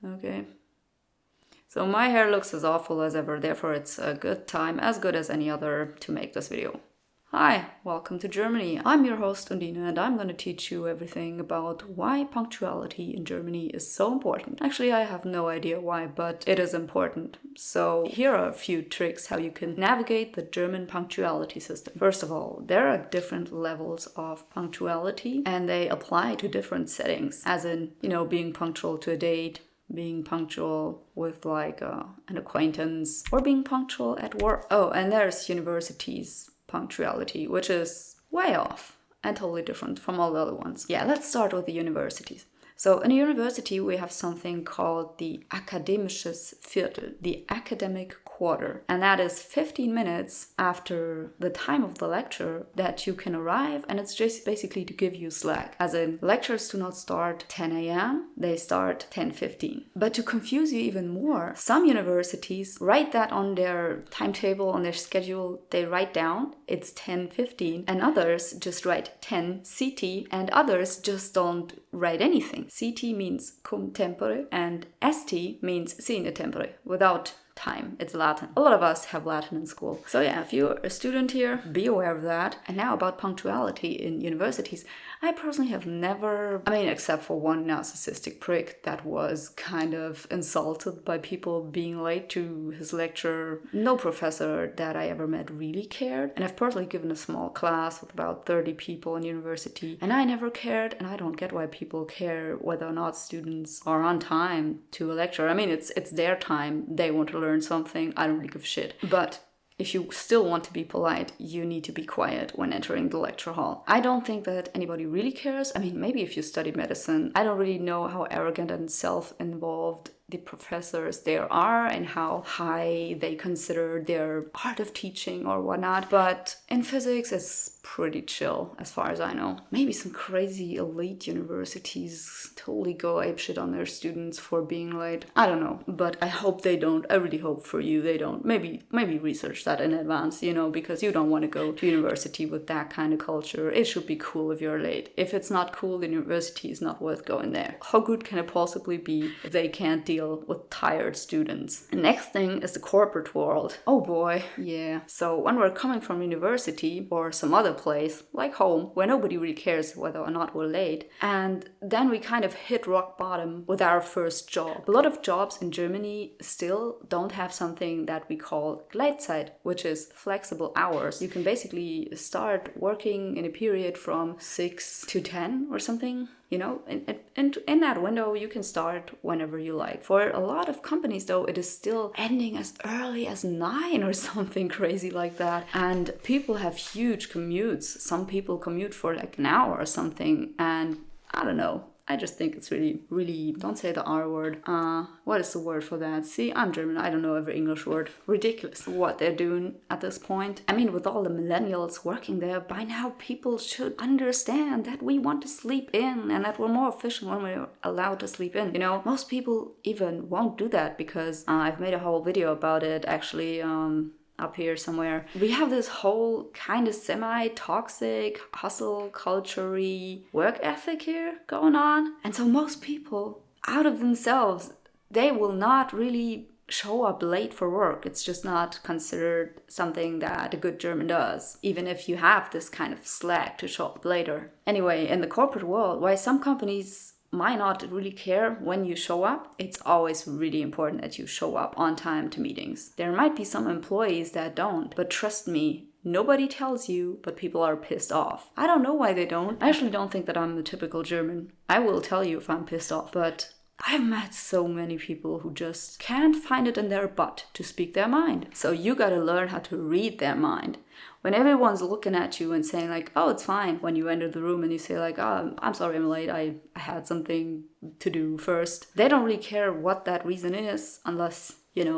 Okay. So my hair looks as awful as ever, therefore it's a good time, as good as any other, to make this video. Hi, welcome to Germany. I'm your host Undine and I'm going to teach you everything about why punctuality in Germany is so important. Actually, I have no idea why, but it is important. So here are a few tricks how you can navigate the German punctuality system. First of all, there are different levels of punctuality and they apply to different settings, as in, being punctual to a date, being punctual with an acquaintance, or being punctual at work. Oh, and there's universities punctuality, which is way off and totally different from all the other ones. Yeah, let's start with the universities. So in a university, we have something called the akademisches Viertel, the academic quarter. And that is 15 minutes after the time of the lecture that you can arrive, and it's just basically to give you slack. As in, lectures do not start 10 a.m., they start 10:15. But to confuse you even more, some universities write that on their timetable, on their schedule, they write down it's 10:15, and others just write 10 CT, and others just don't write anything. CT means cum tempore, and ST means sine tempore, without time. It's Latin. A lot of us have Latin in school. So yeah, if you're a student here, be aware of that. And now about punctuality in universities. I personally have never, except for one narcissistic prick that was kind of insulted by people being late to his lecture. No professor that I ever met really cared. And I've personally given a small class with about 30 people in university, and I never cared, and I don't get why people care whether or not students are on time to a lecture. It's their time. They want to learn something. I don't really give a shit. But if you still want to be polite, you need to be quiet when entering the lecture hall. I don't think that anybody really cares. Maybe if you study medicine, I don't really know how arrogant and self-involved the professors there are and how high they consider their art of teaching or whatnot. But in physics, it's pretty chill as far as I know. Maybe some crazy elite universities totally go apeshit on their students for being late. I don't know, but I hope they don't. I really hope for you they don't. Maybe research that in advance, because you don't want to go to university with that kind of culture. It should be cool if you're late. If it's not cool, the university is not worth going there. How good can it possibly be if they can't deal with tired students? The next thing is the corporate world. Oh boy, yeah. So when we're coming from university or some other place, like home, where nobody really cares whether or not we're late, and then we kind of hit rock bottom with our first job. A lot of jobs in Germany still don't have something that we call Gleitzeit, which is flexible hours. You can basically start working in a period from 6 to 10 or something. In that window, you can start whenever you like. For a lot of companies, though, it is still ending as early as 9 or something crazy like that. And people have huge commutes. Some people commute for like an hour or something. And I don't know. I just think it's really, don't say the R word. What is the word for that? See, I'm German. I don't know every English word. Ridiculous what they're doing at this point. With all the millennials working there, by now people should understand that we want to sleep in and that we're more efficient when we're allowed to sleep in. Most people even won't do that because I've made a whole video about it actually. Up here somewhere. We have this whole kind of semi-toxic hustle culture-y work ethic here going on. And so most people, out of themselves, they will not really show up late for work. It's just not considered something that a good German does, even if you have this kind of slack to show up later. Anyway, in the corporate world, why some companies might not really care when you show up, it's always really important that you show up on time to meetings. There might be some employees that don't, but trust me, nobody tells you, but people are pissed off. I don't know why they don't. I actually don't think that I'm the typical German. I will tell you if I'm pissed off, but I've met so many people who just can't find it in their butt to speak their mind. So you gotta learn how to read their mind. When everyone's looking at you and saying like, oh, it's fine, when you enter the room and you say like, oh, I'm sorry I'm late, I had something to do first. They don't really care what that reason is unless,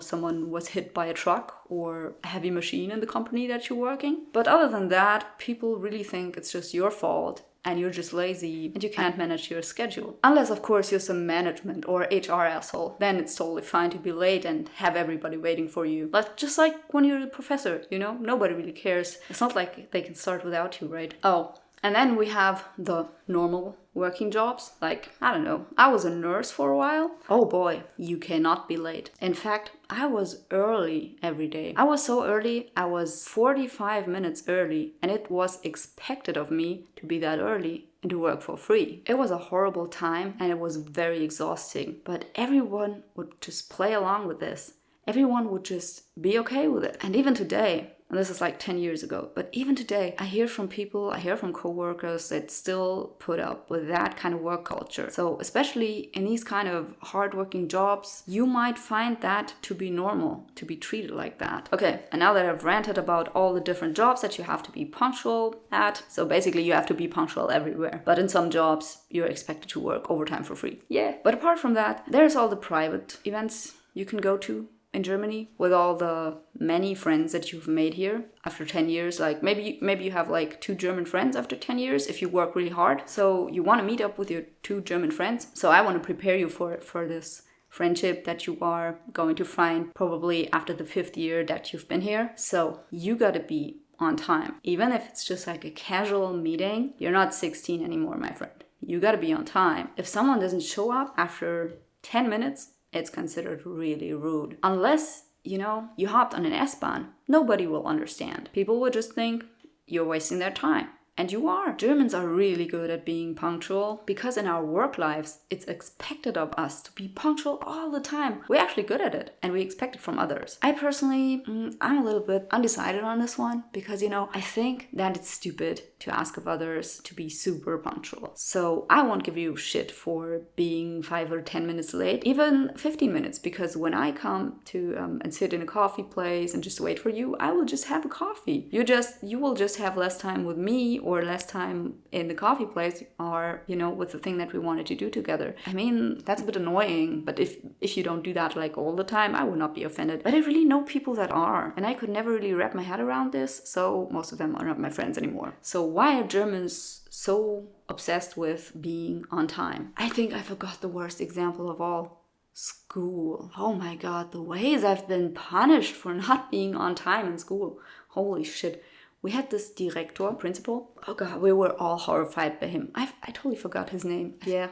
someone was hit by a truck or a heavy machine in the company that you're working. But other than that, people really think it's just your fault and you're just lazy and you can't manage your schedule. Unless, of course, you're some management or HR asshole. Then it's totally fine to be late and have everybody waiting for you. But just like when you're a professor, nobody really cares. It's not like they can start without you, right? Oh, And then we have the normal working jobs. Like, I don't know, I was a nurse for a while. Oh boy, you cannot be late. In fact, I was early every day. I was so early, I was 45 minutes early, and it was expected of me to be that early and to work for free. It was a horrible time and it was very exhausting, but everyone would just play along with this. Everyone would just be okay with it. And even today, and this is like 10 years ago, but even today, I hear from people, I hear from coworkers that still put up with that kind of work culture. So especially in these kind of hardworking jobs, you might find that to be normal, to be treated like that. Okay, and now that I've ranted about all the different jobs that you have to be punctual at, so basically you have to be punctual everywhere. But in some jobs, you're expected to work overtime for free. Yeah, but apart from that, there's all the private events you can go to in Germany with all the many friends that you've made here after 10 years. Like maybe you have like 2 German friends after 10 years if you work really hard. So you want to meet up with your 2 German friends. So I want to prepare you for this friendship that you are going to find probably after the 5th year that you've been here. So you got to be on time. Even if it's just like a casual meeting, you're not 16 anymore, my friend. You got to be on time. If someone doesn't show up after 10 minutes, it's considered really rude. Unless, you hopped on an S-Bahn, nobody will understand. People will just think you're wasting their time. And you are. Germans are really good at being punctual because in our work lives, it's expected of us to be punctual all the time. We're actually good at it and we expect it from others. I personally, I'm a little bit undecided on this one because, I think that it's stupid to ask of others to be super punctual. So I won't give you shit for being 5 or 10 minutes late, even 15 minutes, because when I come to and sit in a coffee place and just wait for you, I will just have a coffee. You will just have less time with me or less time in the coffee place or, with the thing that we wanted to do together. I mean, that's a bit annoying, but if you don't do that like all the time, I would not be offended. But I really know people that are, and I could never really wrap my head around this, so most of them are not my friends anymore. So why are Germans so obsessed with being on time? I think I forgot the worst example of all. School. Oh my god, the ways I've been punished for not being on time in school. Holy shit. We had this director, principal. Oh god, we were all horrified by him. I totally forgot his name. Yeah.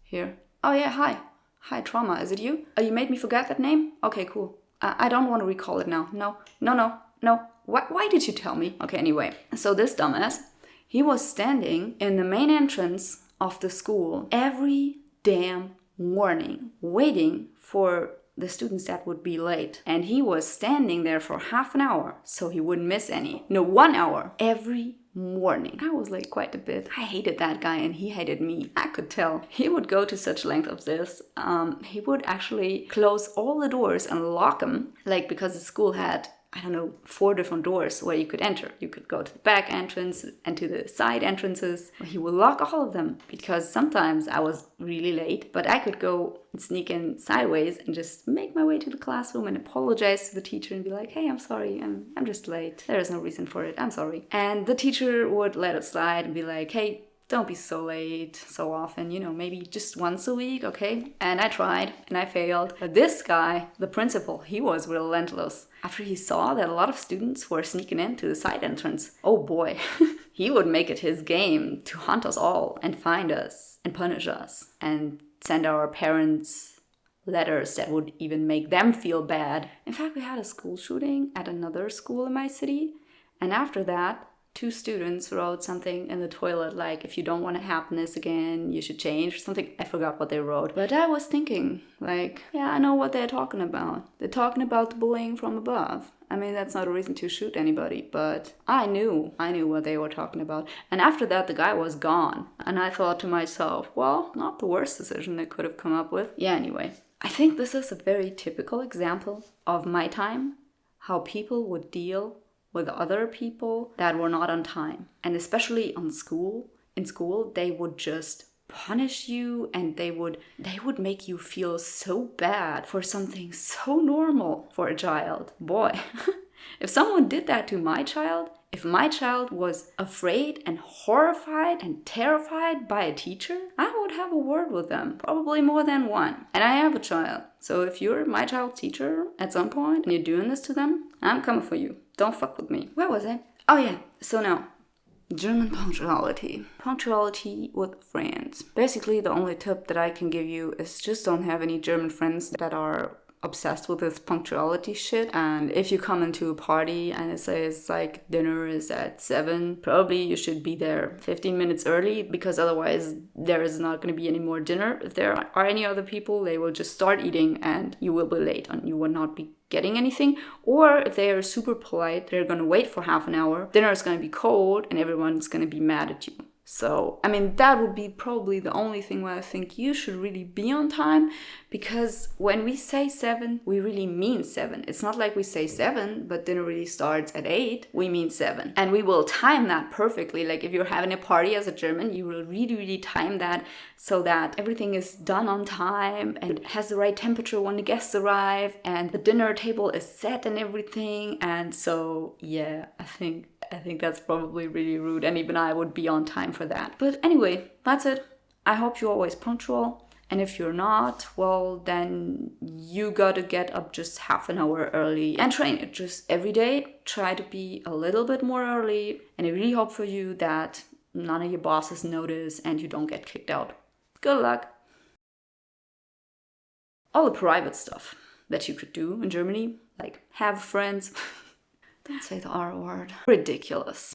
Here. Oh yeah, hi. Hi, Trauma, is it you? Oh, you made me forget that name? Okay, cool. I don't want to recall it now. No. Why did you tell me? Okay, anyway. So this dumbass, he was standing in the main entrance of the school every damn morning, waiting for the students that would be late. And he was standing there for half an hour, so he wouldn't miss any. No, 1 hour every morning. I was late quite a bit. I hated that guy and he hated me. I could tell. He would go to such length of this. He would actually close all the doors and lock them, like because the school had 4 different doors where you could enter. You could go to the back entrance and to the side entrances. He would lock all of them because sometimes I was really late, but I could go and sneak in sideways and just make my way to the classroom and apologize to the teacher and be like, hey, I'm sorry, I'm just late. There is no reason for it, I'm sorry. And the teacher would let it slide and be like, hey, don't be so late so often, maybe just once a week, okay? And I tried and I failed. But this guy, the principal, he was relentless. After he saw that a lot of students were sneaking into the side entrance, oh boy, he would make it his game to hunt us all and find us and punish us and send our parents letters that would even make them feel bad. In fact, we had a school shooting at another school in my city. And after that, 2 students wrote something in the toilet like, if you don't want to happen this again, you should change something. I forgot what they wrote. But I was thinking, like, yeah, I know what they're talking about. They're talking about the bullying from above. I mean, that's not a reason to shoot anybody, but I knew what they were talking about. And after that, the guy was gone. And I thought to myself, well, not the worst decision they could have come up with. Yeah, anyway. I think this is a very typical example of my time, how people would deal with other people that were not on time. And especially in school, they would just punish you and they would make you feel so bad for something so normal for a child. Boy, if someone did that to my child, if my child was afraid and horrified and terrified by a teacher, I would have a word with them, probably more than one. And I have a child. So if you're my child's teacher at some point and you're doing this to them, I'm coming for you. Don't fuck with me. Where was I? Oh yeah, so now, German punctuality. Punctuality with friends. Basically, the only tip that I can give you is just don't have any German friends that are obsessed with this punctuality shit. And if you come into a party and it says like dinner is at 7, probably you should be there 15 minutes early, because otherwise there is not going to be any more dinner. If there are any other people, they will just start eating and you will be late and you will not be getting anything. Or if they are super polite, they're going to wait for half an hour, dinner is going to be cold and everyone's going to be mad at you. So, I mean, that would be probably the only thing where I think you should really be on time, because when we say 7, we really mean 7. It's not like we say 7, but dinner really starts at 8. We mean 7. And we will time that perfectly. Like if you're having a party as a German, you will really, really time that so that everything is done on time and has the right temperature when the guests arrive and the dinner table is set and everything. And so, yeah, I think that's probably really rude, and even I would be on time for that. But anyway, that's it. I hope you're always punctual. And if you're not, well, then you gotta get up just half an hour early and train it. Just every day, try to be a little bit more early. And I really hope for you that none of your bosses notice and you don't get kicked out. Good luck. All the private stuff that you could do in Germany, like have friends. Don't say the R word. Ridiculous.